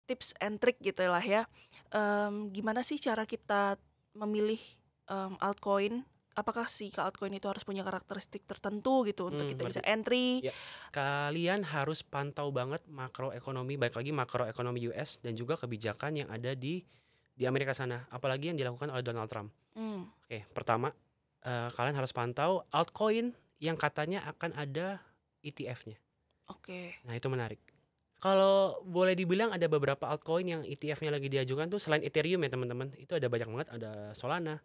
tips and trick gitu lah ya. Gimana sih cara kita memilih altcoin? Apakah si altcoin itu harus punya karakteristik tertentu gitu untuk kita bisa Ngerti. entry? Ya, kalian harus pantau banget makroekonomi, baik lagi makroekonomi US dan juga kebijakan yang ada di Amerika sana, apalagi yang dilakukan oleh Donald Trump. Hmm, Oke, pertama, kalian harus pantau altcoin yang katanya akan ada ETF-nya. oke. Nah, itu menarik. Kalau boleh dibilang ada beberapa altcoin yang ETF-nya lagi diajukan tuh selain Ethereum ya teman-teman, itu ada banyak banget, ada Solana,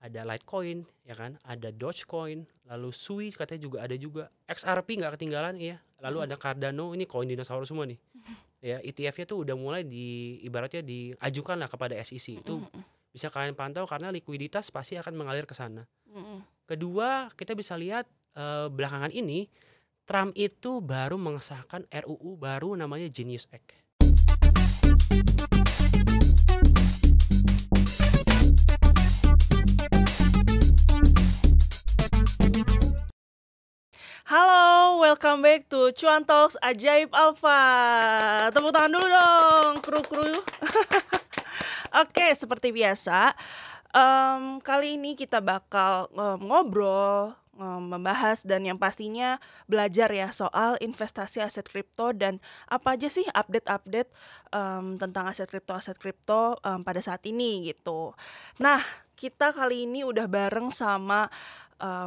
ada Litecoin, ya kan, ada Dogecoin, lalu Sui katanya juga ada juga, XRP nggak ketinggalan, iya, lalu Mm-mm. ada Cardano, ini koin dinosaurus semua nih, ya ETF-nya tuh udah mulai ibaratnya diajukan lah kepada SEC, itu Mm-mm. bisa kalian pantau karena likuiditas pasti akan mengalir ke sana. Mm-mm. Kedua, kita bisa lihat belakangan ini Trump itu baru mengesahkan RUU baru namanya Genius Act. Halo, welcome back to Cuan Talks Ajaib Alpha. Tepuk tangan dulu dong, kru-kru. Oke, seperti biasa, kali ini kita bakal ngobrol, membahas dan yang pastinya belajar ya soal investasi aset kripto dan apa aja sih update-update tentang aset kripto pada saat ini gitu. Nah, kita kali ini udah bareng sama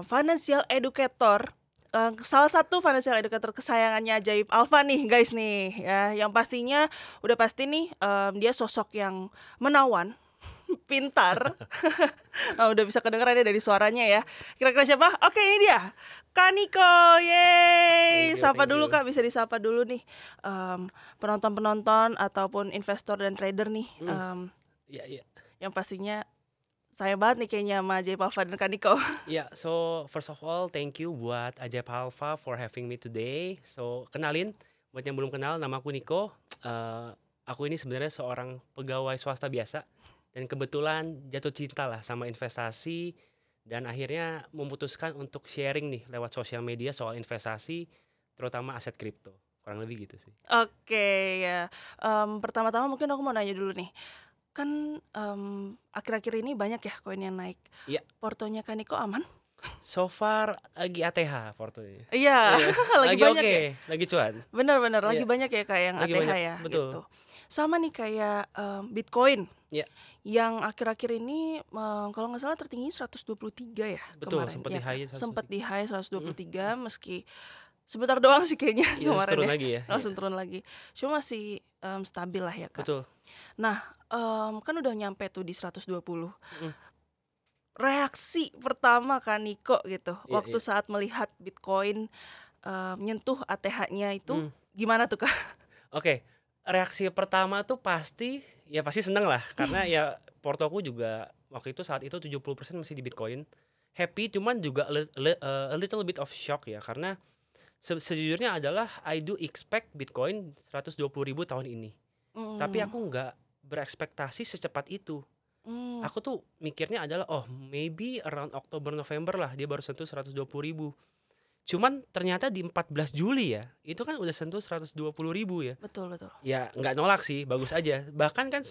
financial educator. Salah satu financial educator kesayangannya Ajaib Alpha nih guys nih ya, yang pastinya udah pasti nih dia sosok yang menawan, pintar. Nah, udah bisa kedengeran ya dari suaranya ya. Kira-kira siapa? Oke, ini dia, Kak Niko. Yeay, sapa Thank dulu you. Kak, bisa disapa dulu nih penonton-penonton ataupun investor dan trader nih, Iya. yang pastinya sayang banget nih kayaknya sama Ajaib Alpha dan Kak Niko. Ya, so first of all, thank you buat Ajaib Alpha for having me today. So, kenalin, buat yang belum kenal, nama aku Niko. Aku ini sebenarnya seorang pegawai swasta biasa. Dan kebetulan jatuh cinta lah sama investasi. Dan akhirnya memutuskan untuk sharing nih lewat sosial media soal investasi, terutama aset kripto. Kurang lebih gitu sih. Oke ya, pertama-tama mungkin aku mau nanya dulu nih, kan akhir-akhir ini banyak ya koin yang naik. Iya, Portonya Kak Niko aman? so far lagi ATH portonya. Iya, Iya, lagi lagi banyak oke, ya? lagi cuan. Bener-bener lagi Iya, banyak ya Kak yang lagi ATH banyak, ya betul. gitu. Sama nih kayak Bitcoin Iya, yang akhir-akhir ini kalau nggak salah tertinggi 123 ya betul, kemarin sempat ya di kan? high Sempat 123. di high 123 meski sebentar doang sih kayaknya Iya, terus kemarin turun ya. lagi ya. Langsung Iya, turun lagi. Cuma masih stabil lah ya Kak. betul. Nah, kan udah nyampe tuh di 120. Mm, Reaksi pertama Kak Niko gitu, waktu iya. saat melihat Bitcoin nyentuh ATH-nya itu Mm, gimana tuh Kak? Oke, reaksi pertama tuh pasti seneng lah karena ya portoku juga waktu itu saat itu 70% masih di Bitcoin. Happy cuman juga a little bit of shock ya karena sejujurnya adalah I do expect Bitcoin 120.000 tahun ini. Tapi Mhm. aku nggak berekspektasi secepat itu. Mmm, Aku tuh mikirnya adalah maybe around Oktober November lah dia baru sentuh 120.000. Cuman ternyata di 14 Juli ya, itu kan udah sentuh 120.000 ya. betul betul. Ya nggak nolak sih, bagus aja. Bahkan kan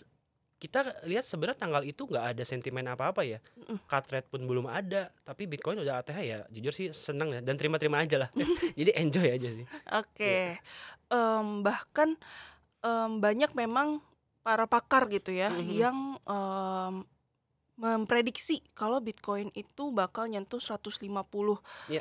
kita lihat sebenarnya tanggal itu nggak ada sentimen apa-apa ya. Mhm. Cut rate pun belum ada, tapi Bitcoin udah ATH ya. Jujur sih seneng ya dan terima-terima aja lah. Jadi enjoy aja sih. Iya. Oke, bahkan, banyak memang para pakar gitu ya Mhm. yang memprediksi kalau Bitcoin itu bakal nyentuh 150 Iya,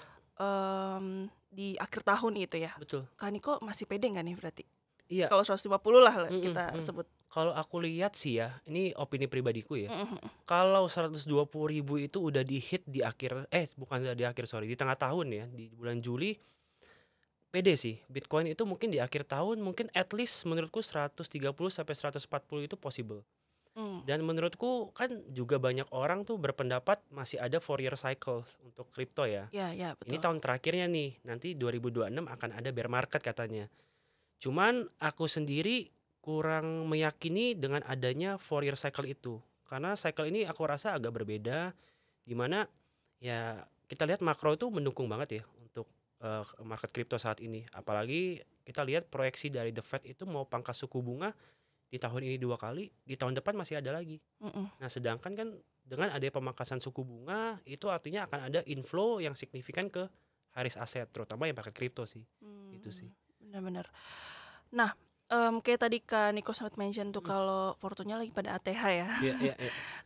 di akhir tahun gitu ya. betul. Kak Niko masih pede nggak nih berarti? Iya. Kalau 150 lah Mhm, kita mhm. sebut. Kalau aku lihat sih ya, ini opini pribadiku ya. Mhm mhm. Kalau 120.000 itu udah di-hit di akhir bukan di akhir sorry, di tengah tahun ya, di bulan Juli, pede sih. Bitcoin itu mungkin di akhir tahun mungkin at least menurutku 130 sampai 140 itu possible. Mmm, Dan menurutku kan juga banyak orang tuh berpendapat masih ada 4-year cycle untuk kripto ya. ya Ini betul. tahun terakhirnya nih, nanti 2026 akan ada bear market katanya. Cuman aku sendiri kurang meyakini dengan adanya 4-year cycle itu. Karena cycle ini aku rasa agak berbeda, di mana ya kita lihat makro itu mendukung banget ya untuk market kripto saat ini. Apalagi kita lihat proyeksi dari The Fed itu mau pangkas suku bunga di tahun ini 2 kali, di tahun depan masih ada lagi. Mhm. Nah, sedangkan kan dengan adanya pemangkasan suku bunga, itu artinya akan ada inflow yang signifikan ke high risk aset, terutama yang pakai kripto sih, itu sih. Benar-benar. Nah, kayak tadi Kak Niko sempat mention tuh kalau portonya lagi pada ATH ya. Iya.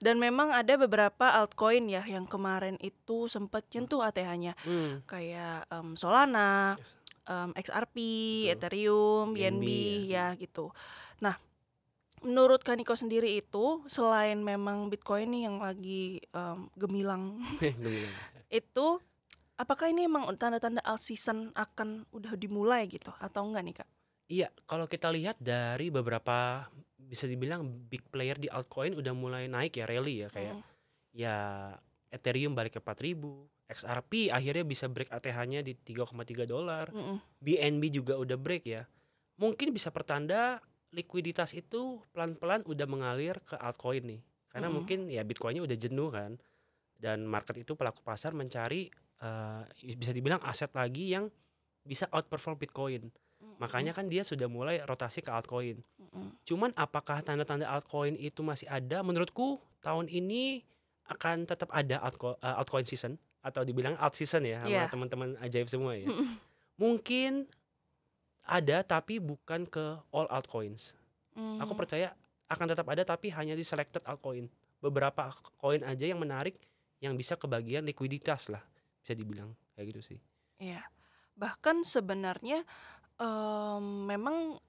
Dan memang ada beberapa altcoin ya yang kemarin itu sempat nyentuh ATH-nya. Kayak Solana, Yes. XRP, Betul. Ethereum, BNB BNB ya. ya gitu. Nah, menurut Kak Niko sendiri itu selain memang Bitcoin nih yang lagi gemilang Gemilang. itu apakah ini emang tanda-tanda alt season akan udah dimulai gitu atau enggak nih Kak? Iya, kalau kita lihat dari beberapa bisa dibilang big player di altcoin udah mulai naik ya, rally ya, kayak ya Ethereum balik ke 4.000, XRP akhirnya bisa break ATH-nya di $3,3, BNB juga udah break ya. Mungkin bisa pertanda likuiditas itu pelan-pelan udah mengalir ke altcoin nih. Karena mungkin ya Bitcoin-nya udah jenuh kan. Dan market itu pelaku pasar mencari bisa dibilang aset lagi yang bisa outperform Bitcoin. Makanya kan dia sudah mulai rotasi ke altcoin. Cuman apakah tanda-tanda altcoin itu masih ada? Menurutku tahun ini akan tetap ada altcoin season, atau dibilang alt season ya sama teman-teman ajaib semua ya. Mungkin ada tapi bukan ke all altcoins. Aku percaya akan tetap ada tapi hanya di selected altcoin. Beberapa koin aja yang menarik yang bisa kebagian likuiditas lah, bisa dibilang kayak gitu sih. Iya. Bahkan sebenarnya memang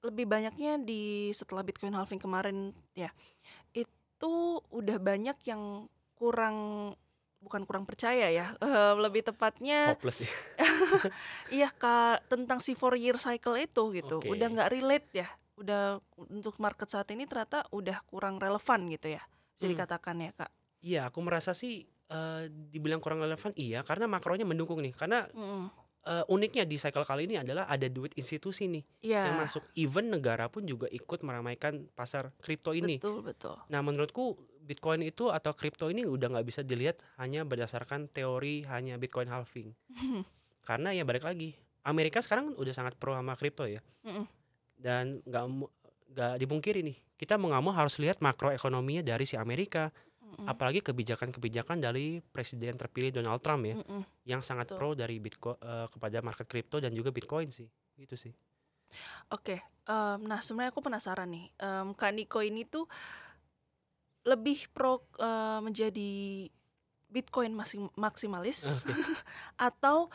lebih banyaknya setelah Bitcoin halving kemarin ya, itu udah banyak yang bukan kurang percaya ya, lebih tepatnya Hopeless ya. iya Kak, tentang si 4 year cycle itu gitu. Oke. Udah nggak relate ya. Udah untuk market saat ini ternyata udah kurang relevan gitu ya. Bisa dikatakan ya Kak. Iya, aku merasa sih dibilang kurang relevan iya, karena makronya mendukung nih. Karena uniknya di cycle kali ini adalah ada duit institusi nih yang masuk. Even negara pun juga ikut meramaikan pasar kripto ini. Betul. Nah, menurutku Bitcoin itu atau kripto ini udah nggak bisa dilihat hanya berdasarkan teori hanya Bitcoin halving. Karena ya balik lagi, Amerika sekarang udah sangat pro sama kripto ya. Dan nggak dipungkiri nih, kita mau nggak mau harus lihat makroekonominya dari si Amerika. Apalagi kebijakan-kebijakan dari presiden terpilih Donald Trump ya, yang sangat pro dari Bitcoin kepada market kripto dan juga Bitcoin sih, gitu sih. Oke, nah sebenarnya aku penasaran nih, Kak Niko ini tuh lebih pro menjadi Bitcoin maksimalis atau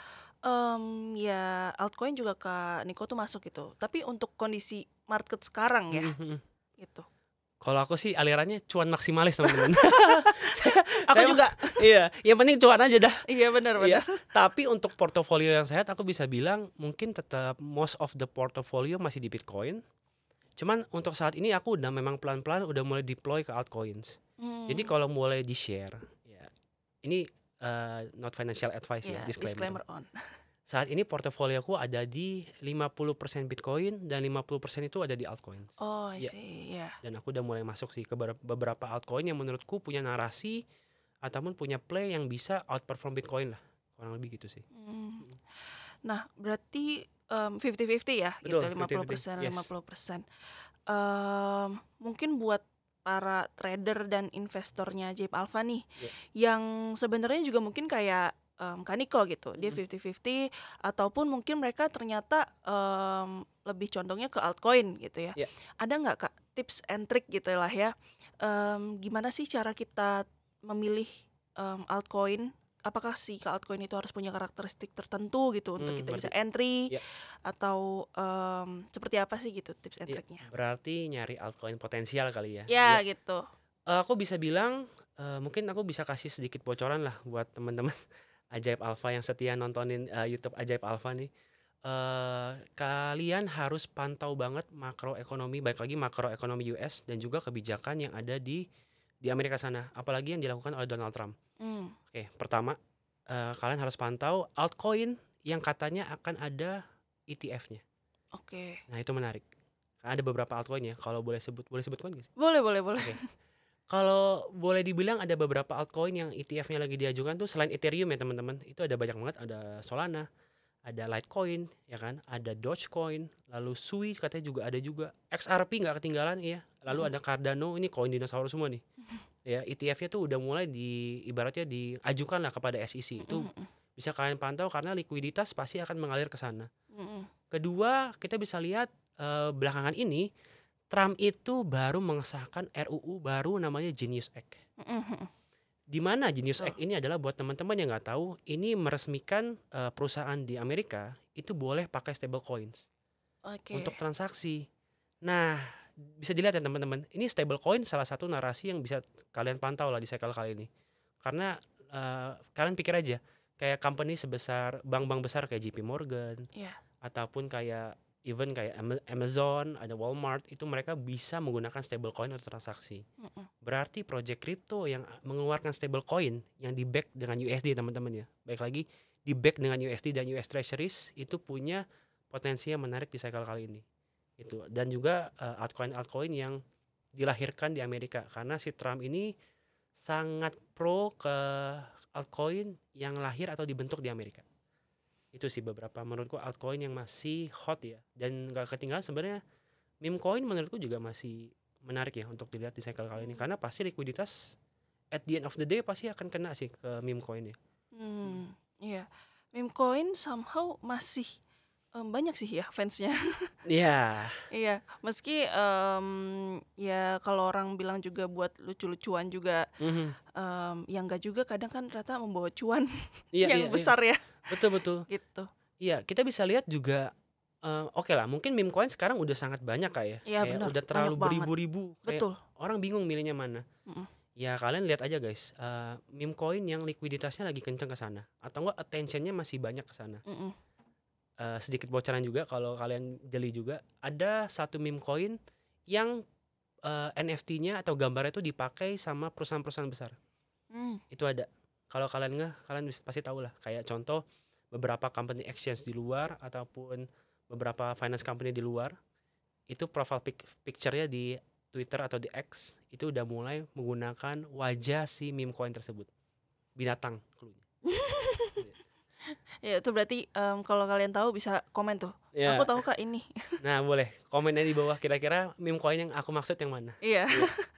ya altcoin juga Kak Niko tuh masuk gitu. Tapi untuk kondisi market sekarang ya, gitu. Kalau aku sih alirannya cuan maksimalis teman-teman. Aku juga. Iya, yang penting cuan aja dah. Iya benar. Iya. Tapi untuk portofolio yang sehat aku bisa bilang mungkin tetap most of the portfolio masih di Bitcoin. Cuman untuk saat ini aku udah memang pelan-pelan udah mulai deploy ke altcoins. Jadi kalau mulai di-share ya. Ini not financial advice ya, disclaimer on. Saat ini portofolioku ada di 50% Bitcoin dan 50% itu ada di altcoin. Oh, I see, ya. Dan aku udah mulai masuk sih ke beberapa altcoin yang menurutku punya narasi ataupun punya play yang bisa outperform Bitcoin lah. Kurang lebih gitu sih. Nah, berarti 50-50 ya, betul, gitu 50%, 50%. Mungkin buat para trader dan investornya Ajaib Alpha nih, yang sebenarnya juga mungkin kayak Kak Niko gitu, dia 50-50 ataupun mungkin mereka ternyata lebih condongnya ke altcoin gitu ya. Ada nggak Kak tips and trick gitu lah ya, gimana sih cara kita memilih altcoin? Apakah si altcoin itu harus punya karakteristik tertentu gitu untuk kita bisa entry atau seperti apa sih gitu tips and tricknya? Berarti nyari altcoin potensial kali ya. Ya gitu. Aku bisa bilang mungkin aku bisa kasih sedikit bocoran lah buat teman-teman Ajaib Alpha yang setia nontonin YouTube Ajaib Alpha nih. Kalian harus pantau banget makroekonomi, baik lagi makroekonomi US dan juga kebijakan yang ada di Amerika sana, apalagi yang dilakukan oleh Donald Trump. Oke, pertama kalian harus pantau altcoin yang katanya akan ada ETF-nya. Oke. Nah, itu menarik. Ada beberapa altcoin ya, kalau boleh sebutkan nggak sih? Boleh. Okay. Kalau boleh dibilang ada beberapa altcoin yang ETF-nya lagi diajukan tuh selain Ethereum ya teman-teman. Itu ada banyak banget, ada Solana, ada Litecoin, ya kan, ada Dogecoin, lalu Sui katanya juga ada juga, XRP nggak ketinggalan, iya, lalu ada Cardano, ini koin dinosaurus semua nih, ya ETF-nya tuh udah mulai ibaratnya diajukan lah kepada SEC, itu bisa kalian pantau karena likuiditas pasti akan mengalir ke sana. Kedua, kita bisa lihat belakangan ini Trump itu baru mengesahkan RUU baru namanya Genius Act. Di mana Genius Act ini adalah buat teman-teman yang nggak tahu, ini meresmikan perusahaan di Amerika itu boleh pakai stable coins untuk transaksi. Nah, bisa dilihat ya teman-teman, ini stable coin salah satu narasi yang bisa kalian pantau lah di cycle kali ini. Karena kalian pikir aja, kayak company sebesar bank-bank besar kayak JP Morgan, ataupun kayak even kayak Amazon, ada Walmart, itu mereka bisa menggunakan stablecoin untuk transaksi. Berarti project crypto yang mengeluarkan stablecoin yang di-back dengan USD teman-teman ya. Baik lagi, di-back dengan USD dan US Treasuries itu punya potensi yang menarik di cycle kali ini. Itu. Dan juga altcoin yang dilahirkan di Amerika karena si Trump ini sangat pro ke altcoin yang lahir atau dibentuk di Amerika. Itu sih beberapa menurutku altcoin yang masih hot ya, dan gak ketinggalan sebenarnya meme coin menurutku juga masih menarik ya untuk dilihat di cycle kali ini karena pasti likuiditas at the end of the day pasti akan kena sih ke meme coin ya. Iya, meme coin somehow masih banyak sih ya fansnya. Iya. Iya, meski ya kalau orang bilang juga buat lucu-lucuan juga, yang enggak juga kadang kan ternyata membawa cuan yang besar ya. Betul. Gitu. Iya, kita bisa lihat juga oke lah, mungkin meme coin sekarang udah sangat banyak kayak Iya, benar, udah terlalu banyak banget. beribu-ribu. Kayak Betul. orang bingung milihnya mana. Ya kalian lihat aja guys, meme coin yang likuiditasnya lagi kenceng ke sana atau enggak attentionnya masih banyak ke sana. Sedikit bocoran juga kalau kalian jeli juga, ada satu meme coin yang NFT-nya atau gambarnya itu dipakai sama perusahaan-perusahaan besar. Itu ada. Kalau kalian pasti tahu lah. Kayak contoh beberapa company exchange di luar ataupun beberapa finance company di luar, itu profile picture-nya di Twitter atau di X itu udah mulai menggunakan wajah si meme coin tersebut. Binatang cluenya. Ya itu berarti kalau kalian tahu bisa komen tuh. Ya. Aku tahu Kak ini. Nah boleh komennya di bawah kira-kira meme coin yang aku maksud yang mana. Iya.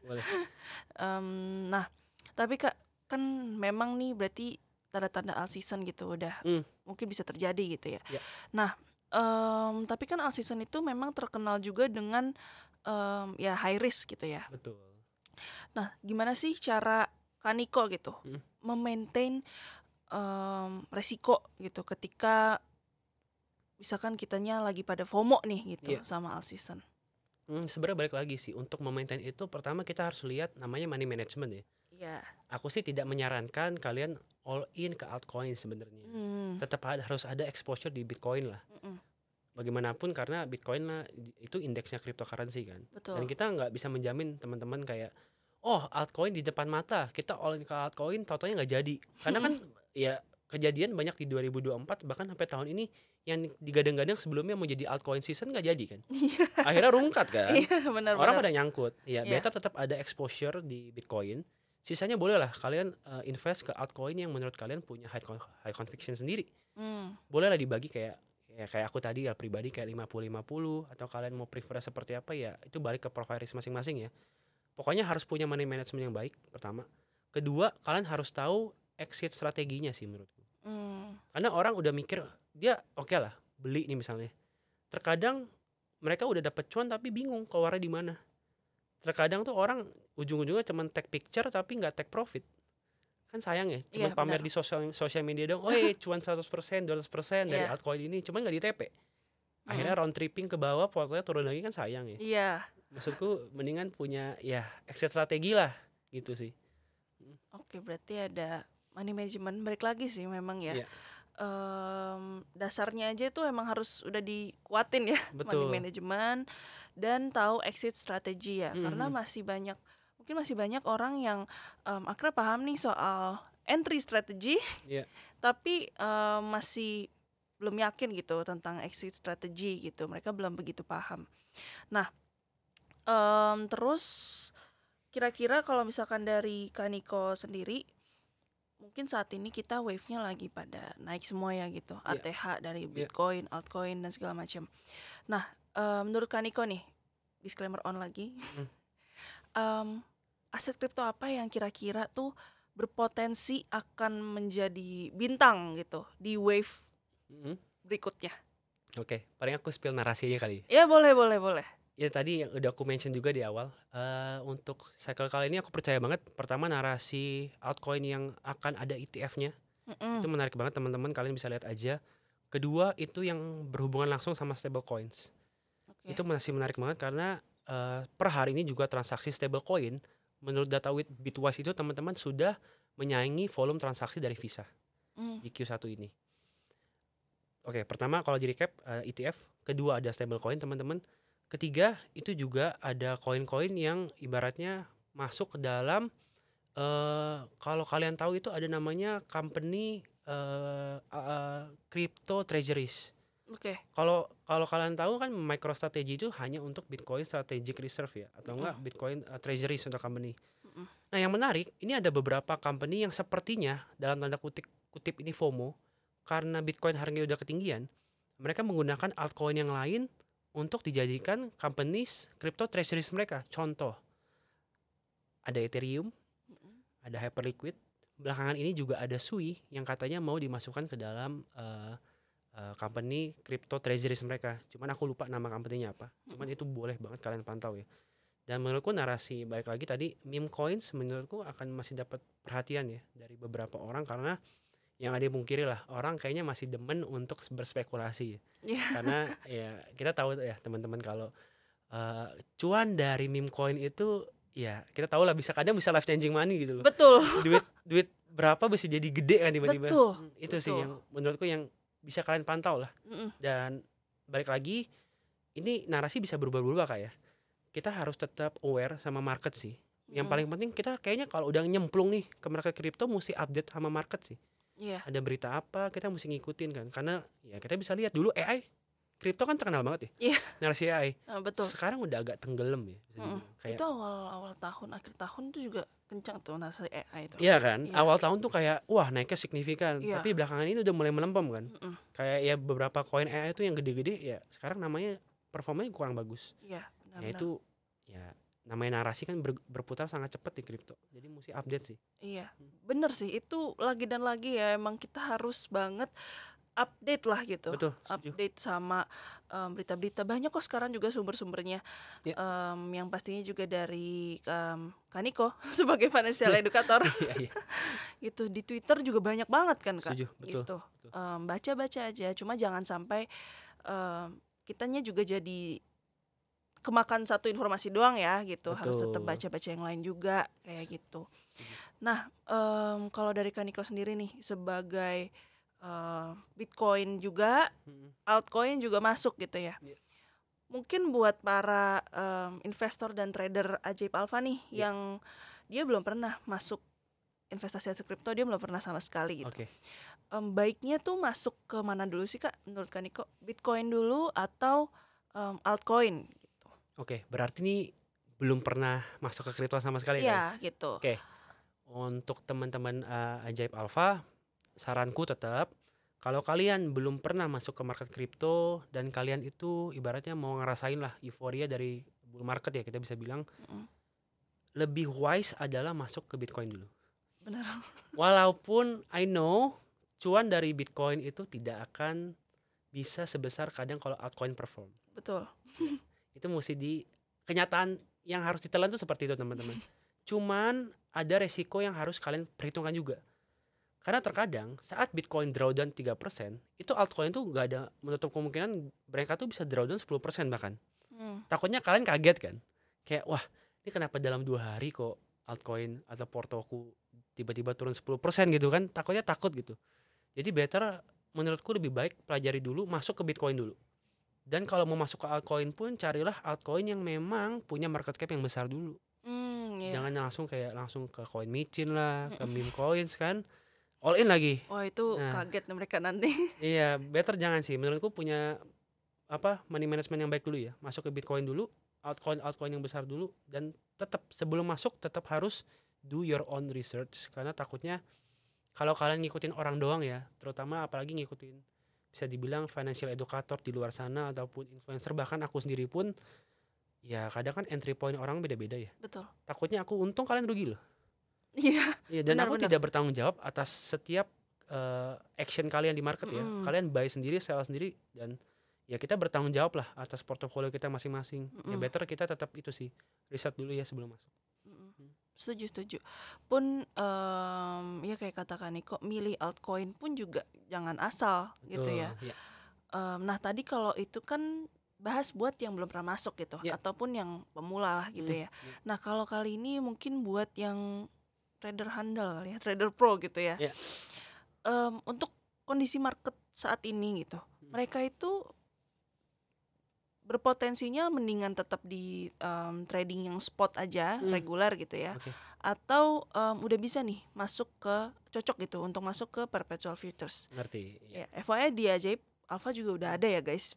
Boleh. Nah tapi Kak kan memang nih berarti tanda-tanda all season gitu udah mungkin bisa terjadi gitu ya. Nah tapi kan all season itu memang terkenal juga dengan ya high risk gitu ya. Betul. Nah gimana sih cara Kaniko gitu memaintain resiko gitu ketika misalkan kitanya lagi pada FOMO nih gitu sama all season. Sebenarnya balik lagi sih untuk memaintain itu pertama kita harus lihat namanya money management ya. Iya. Aku sih tidak menyarankan kalian all in ke altcoin sebenarnya. Tetap harus ada exposure di Bitcoin lah. Bagaimanapun karena Bitcoin lah itu indeksnya cryptocurrency kan. Betul. Dan kita nggak bisa menjamin teman-teman kayak altcoin di depan mata, kita all in ke altcoin, tau-taunya nggak jadi. Karena kan ya kejadian banyak di 2024 bahkan sampai tahun ini yang digadang-gadang sebelumnya mau jadi altcoin season nggak jadi kan. Akhirnya rungkat kan. Benar. Orang pada nyangkut. Ya better tetap ada exposure di Bitcoin. Sisanya boleh lah kalian invest ke altcoin yang menurut kalian punya high conviction sendiri. Boleh lah dibagi kayak aku tadi ya pribadi kayak 50-50 atau kalian mau prefer seperti apa ya itu balik ke profile risk masing-masing ya. Pokoknya harus punya money management yang baik pertama. Kedua, kalian harus tahu exit strateginya sih menurutku. Karena orang udah mikir dia oke lah beli nih misalnya. Terkadang mereka udah dapet cuan tapi bingung keluarnya di mana. Terkadang tuh orang ujung-ujungnya cuma take picture tapi nggak take profit. Kan sayang ya, cuma pamer di sosial media dong. Cuan 100%, 200% dari altcoin ini, cuma nggak di TP. Akhirnya round tripping ke bawah, portofolio turun lagi kan sayang ya. Iya. Maksudku mendingan punya exit strategi lah gitu sih. Oke, berarti ada money management balik lagi sih memang ya. Dasarnya aja tuh emang harus udah dikuatin ya. Betul. Money management dan tahu exit strategi ya. Karena masih banyak orang yang akhirnya paham nih soal entry strategi, tapi masih belum yakin gitu tentang exit strategi gitu. Mereka belum begitu paham. Nah, terus kira-kira kalau misalkan dari Kaniko sendiri, mungkin saat ini kita wave-nya lagi pada naik semua ya gitu. Iya, ATH dari iya. Bitcoin, altcoin dan segala macam. Nah, menurut Kak Niko nih, disclaimer on lagi. Mhm, Em, Aset kripto apa yang kira-kira tuh berpotensi akan menjadi bintang gitu di wave mhm. berikutnya? Oke, paling aku spill narasi aja kali. Ya boleh, boleh, boleh. Ya tadi yang udah aku mention juga di awal, untuk cycle kali ini aku percaya banget, pertama narasi altcoin yang akan ada ETF-nya, itu Mm-mm. menarik banget teman-teman, kalian bisa lihat aja. Kedua, itu yang berhubungan langsung sama stablecoins. Oke. Itu masih menarik banget karena, per hari ini juga transaksi stablecoin, menurut data Bitwise itu teman-teman sudah menyaingi volume transaksi dari Visa Mm. di Q1 ini. Oke, pertama kalau di-recap, ETF, kedua ada stablecoin teman-teman, ketiga itu juga ada koin-koin yang ibaratnya masuk ke dalam, kalau kalian tahu itu ada namanya company, crypto treasuries. Oke. Kalau kalau kalian tahu kan MicroStrategy itu hanya untuk Bitcoin Strategic Reserve ya, atau Mm-mm. enggak Bitcoin, treasuries untuk company. Mm-mm. Nah yang menarik, ini ada beberapa company yang sepertinya dalam tanda kutip kutip ini FOMO, karena Bitcoin harganya udah ketinggian, mereka menggunakan altcoin yang lain untuk dijadikan companies crypto treasuries mereka. Contoh, ada Ethereum, Mm-mm. ada Hyperliquid, belakangan ini juga ada Sui yang katanya mau dimasukkan ke dalam, company crypto treasuries mereka. Cuman aku lupa nama company-nya apa. Cuman Mm-mm. itu boleh banget kalian pantau ya. Dan menurutku narasi balik lagi tadi meme coins menurutku akan masih dapat perhatian ya dari beberapa orang, karena yang ada pungkiri lah, orang kayaknya masih demen untuk berspekulasi ya. Iya. Karena ya kita tahu ya teman-teman kalau, cuan dari meme coin itu ya kita tahu lah kadang bisa life changing money gitu loh. Betul. Duit duit berapa bisa jadi gede kan tiba-tiba. Betul. Itu sih Betul. yang menurutku yang bisa kalian pantau lah. Mm-mm. Dan balik lagi, ini narasi bisa berubah-ubah Kak ya. Kita harus tetap aware sama market sih. Yang Mm-mm. paling penting kita kayaknya kalau udah nyemplung nih ke market kripto mesti update sama market sih. Iya. Ada berita apa kita mesti ngikutin kan. Karena ya kita bisa lihat dulu AI kripto kan terkenal banget ya. Iya. Narasi AI. Betul. Sekarang udah agak tenggelam ya bisa Mm-mm. dibilang. Kayak Itu awal tahun, akhir tahun itu juga kencang tuh nasi AI itu. iya kan, Iya. awal tahun tuh kayak wah naiknya signifikan, Iya. tapi belakangan ini udah mulai melempem kan. Mm-mm. Kayak ya beberapa koin AI itu yang gede-gede ya sekarang namanya performanya kurang bagus. Iya, Ya benar-benar. itu ya namanya narasi kan berputar sangat cepat di kripto. Jadi mesti update sih. Iya, bener sih. Itu lagi dan lagi ya, emang kita harus banget update lah gitu. Betul, setuju. Update sama berita-berita. Banyak kok sekarang juga sumber-sumbernya. Ya. Yang pastinya juga dari Kaniko sebagai financial educator. Iya, iya. Gitu. Di Twitter juga banyak banget kan Kak. Setuju, betul. Gitu. betul. Baca-baca aja. Cuma jangan sampai kitanya juga jadi kemakan satu informasi doang ya gitu. Harus tetap Betul. baca-baca yang lain juga kayak gitu. Setuju. Nah, kalau dari Kaniko sendiri nih sebagai Bitcoin juga, Mm-mm. altcoin juga masuk gitu ya. Iya. Mungkin buat para investor dan trader ajaib alfa nih Iya. yang dia belum pernah masuk investasi aset kripto, dia belum pernah sama sekali gitu. Oke. Baiknya tuh masuk ke mana dulu sih Kak menurut Kaniko? Bitcoin dulu atau altcoin gitu? Oke, berarti nih belum pernah masuk ke kripto sama sekali Iya ya? gitu. Oke. Untuk teman-teman ajaib alfa, saranku tetap kalau kalian belum pernah masuk ke market kripto dan kalian itu ibaratnya mau ngerasain lah euforia dari bull market ya kita bisa bilang, Mm-mm. lebih wise adalah masuk ke Bitcoin dulu. Benar. Walaupun I know cuan dari Bitcoin itu tidak akan bisa sebesar kadang kalau altcoin perform. Betul. Itu mesti di kenyataan yang harus ditelan tuh seperti itu teman-teman. Cuman ada resiko yang harus kalian perhitungkan juga. Karena terkadang saat Bitcoin drawdown 3%, itu altcoin tuh gak ada menutup kemungkinan mereka tuh bisa drawdown 10% bahkan. Takutnya kalian kaget kan. Kayak wah ini kenapa dalam 2 hari kok altcoin atau portoku tiba-tiba turun 10% gitu kan. Takutnya takut gitu. Jadi better menurutku lebih baik pelajari dulu, masuk ke Bitcoin dulu. Dan kalau mau masuk ke altcoin pun carilah altcoin yang memang punya market cap yang besar dulu. Iya. Jangan langsung ke coin micin lah, ke meme coins kan. All in lagi. Wah itu Nah. kaget nih mereka nanti. Iya, better jangan sih. Menurutku punya money management yang baik dulu ya. Masuk ke Bitcoin dulu, altcoin yang besar dulu, dan tetap sebelum masuk tetap harus do your own research karena takutnya kalau kalian ngikutin orang doang ya, terutama apalagi ngikutin bisa dibilang financial educator di luar sana ataupun influencer, bahkan aku sendiri pun ya kadang kan entry point orang beda-beda ya. Betul. Takutnya aku untung kalian rugi loh. Iya, Iya, dan aku benar-benar. tidak bertanggung jawab atas setiap action kalian di market ya. Kalian buy sendiri, sell sendiri, dan ya kita bertanggung jawab lah atas portofolio kita masing-masing. Ya better kita tetap itu sih, riset dulu ya sebelum masuk. Setuju. Pun ya kayak katakan nih, kok milih altcoin pun juga jangan asal gitu ya. Ya. Nah tadi kalau itu kan bahas buat yang belum pernah masuk gitu, ataupun yang pemula lah gitu ya. Nah kalau kali ini mungkin buat yang trader handal kali ya, trader pro gitu ya. Untuk kondisi market saat ini gitu, mereka itu berpotensinya mendingan tetap di trading yang spot aja, reguler gitu ya. Atau udah bisa nih masuk ke cocok gitu untuk masuk ke perpetual futures. Ngerti. Ya, FYI di Ajaib Alpha juga udah ada ya guys,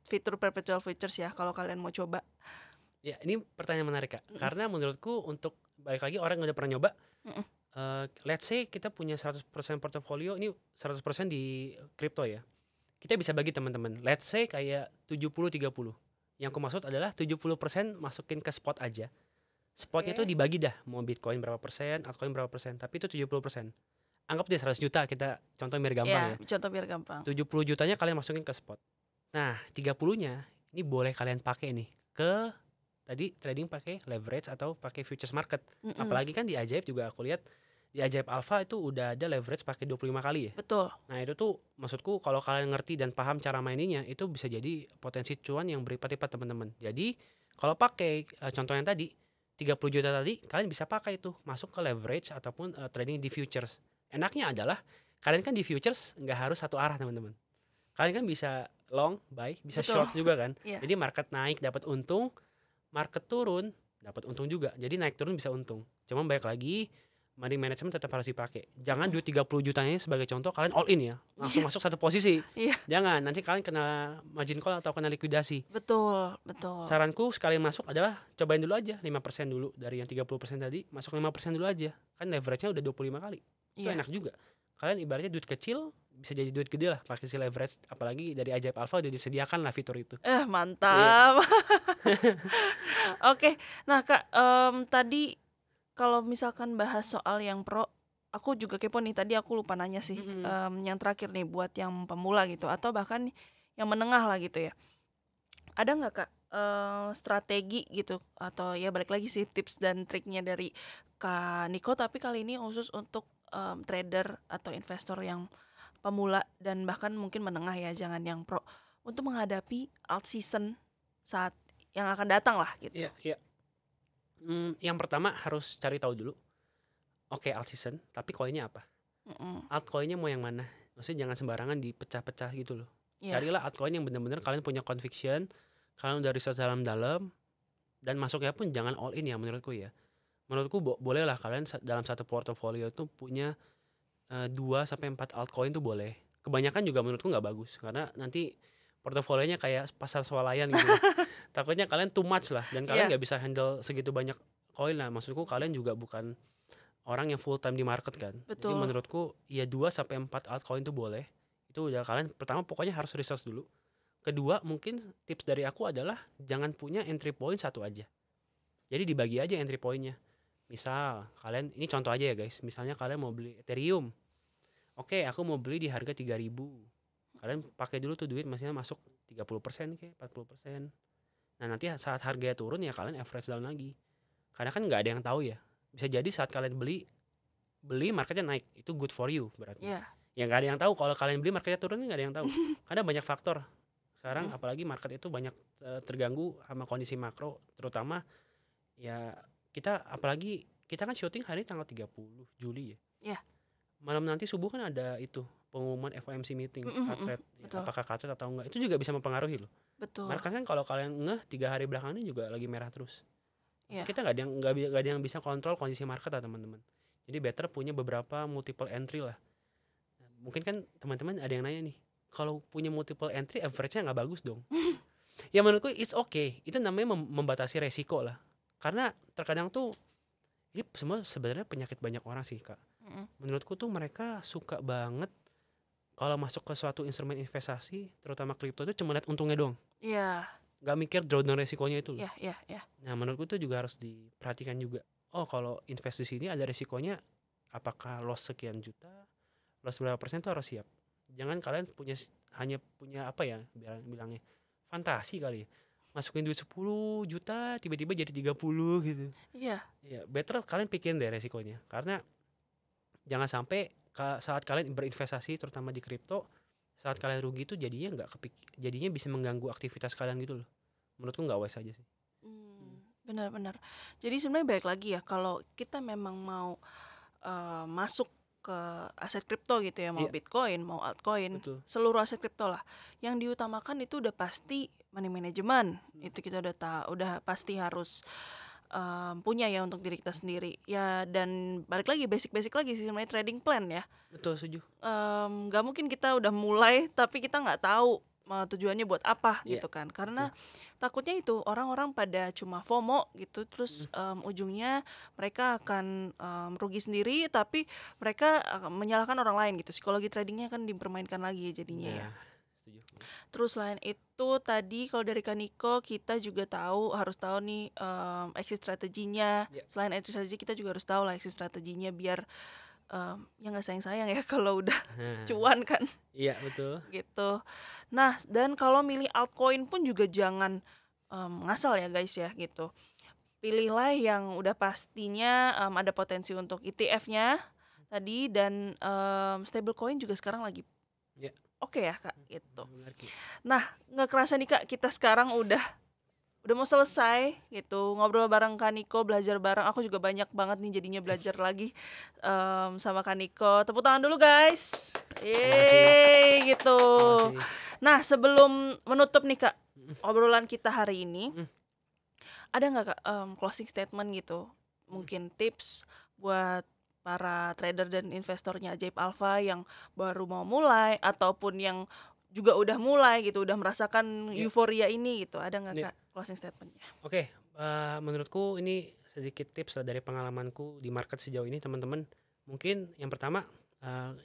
fitur perpetual futures ya kalau kalian mau coba. Ya, ini pertanyaan menarik Kak. Karena menurutku untuk balik lagi orang yang udah pernah nyoba, let's say kita punya 100% portofolio, ini 100% di crypto ya. Kita bisa bagi teman-teman. Let's say kayak 70-30. Yang aku maksud adalah 70% masukin ke spot aja. Spotnya tuh dibagi dah, mau Bitcoin berapa persen, altcoin berapa persen, tapi itu 70%. Anggap dia 100 juta, kita contoh biar gampang ya. Contoh biar gampang. 70 jutanya kalian masukin ke spot. Nah, 30-nya ini boleh kalian pakai nih ke tadi trading pakai leverage atau pakai futures market. Apalagi kan di Ajaib juga aku lihat di Ajaib Alpha itu udah ada leverage pakai 25 kali ya. Betul. Nah, itu tuh maksudku kalau kalian ngerti dan paham cara maininnya, itu bisa jadi potensi cuan yang berlipat-lipat teman-teman. Jadi, kalau pakai contoh yang tadi 30 juta tadi, kalian bisa pakai itu masuk ke leverage ataupun trading di futures. Enaknya adalah kalian kan di futures nggak harus satu arah teman-teman. Kalian kan bisa long, buy, bisa short juga kan. Jadi market naik dapat untung, market turun dapat untung juga. Jadi naik turun bisa untung. Cuma baik lagi, money management tetap harus dipakai. Jangan duit 30 jutanya sebagai contoh kalian all in ya. Langsung masuk satu posisi. Jangan, nanti kalian kena margin call atau kena likuidasi. Betul. Saranku sekali masuk adalah cobain dulu aja 5% dulu dari yang 30% tadi, masuk 5% dulu aja. Kan leverage-nya udah 25 kali. Itu enak juga. Kalian ibaratnya duit kecil bisa jadi duit gede lah pakai si leverage, apalagi dari Ajaib Alpha udah disediakan lah fitur itu. Mantap. Oke. Nah, Kak, tadi kalau misalkan bahas soal yang pro, aku juga kepo nih, tadi aku lupa nanya sih. Yang terakhir nih buat yang pemula gitu atau bahkan yang menengah lah gitu ya. Ada nggak Kak strategi gitu atau ya balik lagi sih tips dan triknya dari Kak Niko, tapi kali ini khusus untuk trader atau investor yang pemula dan bahkan mungkin menengah ya, jangan yang pro, untuk menghadapi alt season saat yang akan datang lah gitu. Iya. Yang pertama harus cari tahu dulu. Oke, alt season, tapi koinnya apa? Altcoinnya mau yang mana? Maksudnya jangan sembarangan dipecah-pecah gitu loh. Carilah altcoin yang benar-benar kalian punya conviction, kalian udah riset dalam-dalam, dan masuknya pun jangan all in ya menurutku ya. Menurutku boleh lah kalian dalam satu portofolio tuh punya 2-4 altcoin tuh boleh. Kebanyakan juga menurutku nggak bagus karena nanti portofolionya kayak pasar swalayan gitu. Takutnya kalian too much lah dan kalian nggak bisa handle segitu banyak koin lah. Maksudku kalian juga bukan orang yang full time di market kan. Betul. Jadi menurutku ya 2-4 altcoin tuh boleh. Itu udah kalian pertama pokoknya harus research dulu. Kedua mungkin tips dari aku adalah jangan punya entry point satu aja. Jadi dibagi aja entry pointnya. Misal kalian, ini contoh aja ya guys, misalnya kalian mau beli Ethereum. Oke, aku mau beli di harga 3.000. Kalian pakai dulu tuh duit maksudnya masuk 30% kayak 40%. Nah nanti saat harganya turun ya kalian average down lagi. Karena kan nggak ada yang tahu ya. Bisa jadi saat kalian beli marketnya naik, itu good for you berarti. Ya nggak ada yang tahu kalau kalian beli marketnya turun, nggak ada yang tahu. Karena banyak faktor. Sekarang apalagi market itu banyak terganggu sama kondisi makro, terutama ya apalagi kita kan syuting hari tanggal 30 Juli ya. Malam nanti subuh kan ada itu pengumuman FOMC meeting, cut rate, apakah cut rate atau enggak, itu juga bisa mempengaruhi loh. Betul. Market kan kalau kalian 3 hari belakangan ini juga lagi merah terus. Kita nggak ada yang bisa kontrol kondisi market lah teman-teman. Jadi better punya beberapa multiple entry lah. Mungkin kan teman-teman ada yang nanya nih, kalau punya multiple entry average-nya nggak bagus dong. Ya menurutku it's okay, itu namanya membatasi resiko lah. Karena terkadang tuh ini semua sebenarnya penyakit banyak orang sih Kak. Menurutku tuh mereka suka banget kalau masuk ke suatu instrumen investasi, terutama kripto itu cuma lihat untungnya doang. Iya. Nggak mikir drawdown resikonya itu loh. Iya. Nah, menurutku itu juga harus diperhatikan juga. Oh, kalau invest di sini ada resikonya, apakah loss sekian juta, loss berapa persen itu harus siap. Jangan kalian hanya punya apa ya, bilangnya fantasi kali ya. Masukin duit 10 juta tiba-tiba jadi 30 gitu. Iya. Ya, better kalian pikirin deh resikonya. Karena jangan sampai saat kalian berinvestasi terutama di kripto, saat kalian rugi itu jadinya bisa mengganggu aktivitas kalian gitu loh. Menurutku nggak wise aja sih. Benar-benar. Jadi sebenarnya balik lagi ya, kalau kita memang mau masuk ke aset kripto gitu ya, mau Iya. Bitcoin, mau altcoin, Betul. seluruh aset kripto lah. Yang diutamakan itu udah pasti money management. Itu kita udah pasti harus punya ya untuk diri kita sendiri. Ya, dan balik lagi basic lagi sih sebenarnya, trading plan ya. Betul, setuju. Nggak mungkin kita udah mulai tapi kita nggak tahu tujuannya buat apa Iya, gitu kan, karena takutnya itu orang-orang pada cuma FOMO gitu, terus ujungnya mereka akan rugi sendiri, tapi mereka menyalahkan orang lain gitu. Psikologi tradingnya kan dipermainkan lagi jadinya ya. Setuju. Terus selain itu tadi kalau dari Kaniko kita juga harus tahu nih exit strateginya. Iya. Selain exit strategi kita juga harus tahu lah exit strateginya biar ya nggak sayang-sayang ya kalau udah cuan kan. Iya, betul. Gitu. Nah, dan kalau milih altcoin pun juga jangan ngasal ya guys ya gitu. Pilihlah yang udah pastinya ada potensi untuk ETF-nya tadi, dan stablecoin juga sekarang lagi Iya. oke ya Kak gitu. Benar, Ki. Nah, nggak kerasa nih Kak, kita sekarang udah mau selesai gitu, ngobrol bareng Kaniko, belajar bareng. Aku juga banyak banget nih jadinya belajar lagi sama Kaniko. Tepuk tangan dulu guys. Yeay gitu. Makasih. Nah, sebelum menutup nih Kak obrolan kita hari ini, ada nggak Kak closing statement gitu, mungkin tips buat para trader dan investornya Ajaib Alpha yang baru mau mulai ataupun yang juga udah mulai gitu, udah merasakan euforia ini gitu, ada nggak Kak closing statementnya? Oke, menurutku ini sedikit tips lah dari pengalamanku di market sejauh ini, teman-teman. Mungkin yang pertama,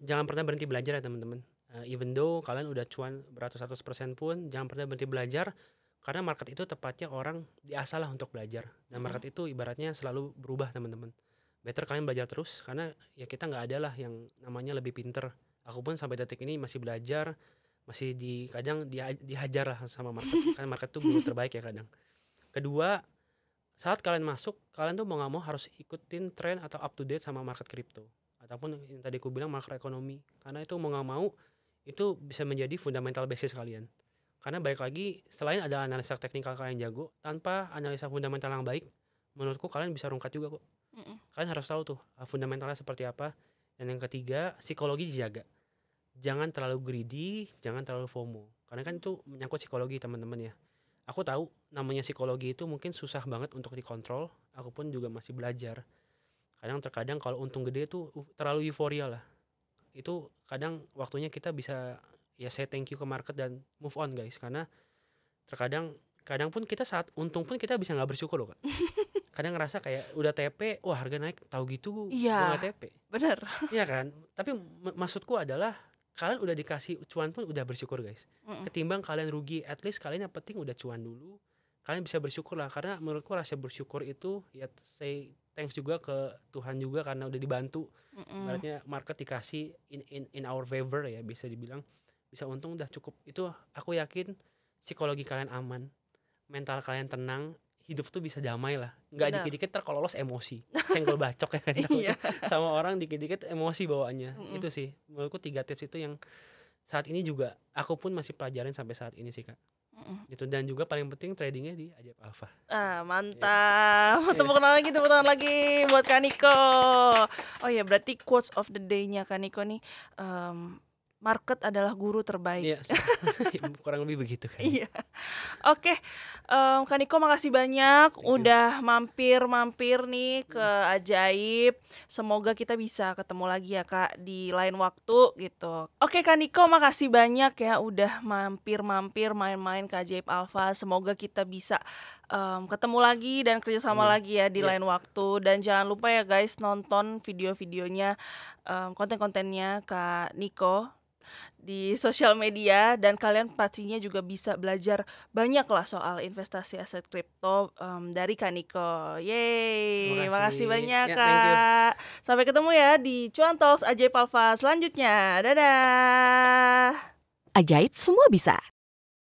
jangan pernah berhenti belajar ya teman-teman. Even though kalian udah cuan beratus-ratus persen pun, jangan pernah berhenti belajar, karena market itu tepatnya orang diasah lah untuk belajar. Dan market itu ibaratnya selalu berubah teman-teman. Better kalian belajar terus, karena ya kita nggak ada lah yang namanya lebih pinter. Aku pun sampai detik ini masih belajar, masih kadang dihajar lah sama market. Karena market tuh guru terbaik ya kadang. Kedua, saat kalian masuk, kalian tuh mau nggak mau harus ikutin tren atau up to date sama market kripto, ataupun yang tadi aku bilang makroekonomi, karena itu mau nggak mau itu bisa menjadi fundamental basis kalian. Karena baik lagi, selain ada analisa teknikal kalian jago, tanpa analisa fundamental yang baik, menurutku kalian bisa rungkat juga kok. Kalian harus tahu tuh fundamentalnya seperti apa. Dan yang ketiga, psikologi dijaga. Jangan terlalu greedy, jangan terlalu FOMO. Karena kan itu menyangkut psikologi teman-teman ya. Aku tahu namanya psikologi itu mungkin susah banget untuk dikontrol. Aku pun juga masih belajar. Terkadang kalau untung gede tuh terlalu euforia lah. Itu kadang waktunya kita bisa ya say thank you ke market dan move on guys. Karena kadang pun kita saat untung pun kita bisa nggak bersyukur loh Kak. Kadang ngerasa kayak udah TP, wah harga naik, tahu gitu gue nggak TP. Bener. Iya kan. Tapi maksudku adalah kalian udah dikasih cuan pun udah bersyukur guys. Ketimbang kalian rugi, at least kalian yang penting udah cuan dulu. Kalian bisa bersyukur lah, karena menurutku rasa bersyukur itu ya say thanks juga ke Tuhan juga karena udah dibantu. Ibaratnya market dikasih in our favor ya, bisa dibilang bisa untung udah cukup. Itu aku yakin psikologi kalian aman, mental kalian tenang, hidup tuh bisa damai lah. Nggak dikit-dikit kalau lolos emosi, senggol bacok ya kan. Sama orang dikit-dikit emosi bawaannya. Itu sih menurutku 3 tips itu yang saat ini juga aku pun masih pelajarin sampai saat ini sih Kak. Gitu. Dan juga paling penting tradingnya di Ajaib Alpha. Mantap. Tepuk tangan lagi buat Kaniko. Oh ya, berarti quotes of the day-nya Kaniko nih, market adalah guru terbaik. Iya, kurang lebih begitu kan. Iya. Oke, Kaniko makasih banyak udah mampir nih ke Ajaib. Semoga kita bisa ketemu lagi ya Kak di lain waktu gitu. Oke Kaniko, makasih banyak ya udah mampir main-main ke Ajaib Alpha. Semoga kita bisa ketemu lagi dan kerjasama lagi ya di Iya. lain waktu. Dan jangan lupa ya guys, nonton video-videonya, konten-kontennya Kak Niko di sosial media, dan kalian pastinya juga bisa belajar banyak lah soal investasi aset kripto dari Kak Niko. Yeay, Terima makasih kasih. banyak Ya, thank you. Kak. Sampai ketemu ya di Cuan Talks Ajaib Alfa selanjutnya. Dadah. Ajaib semua bisa.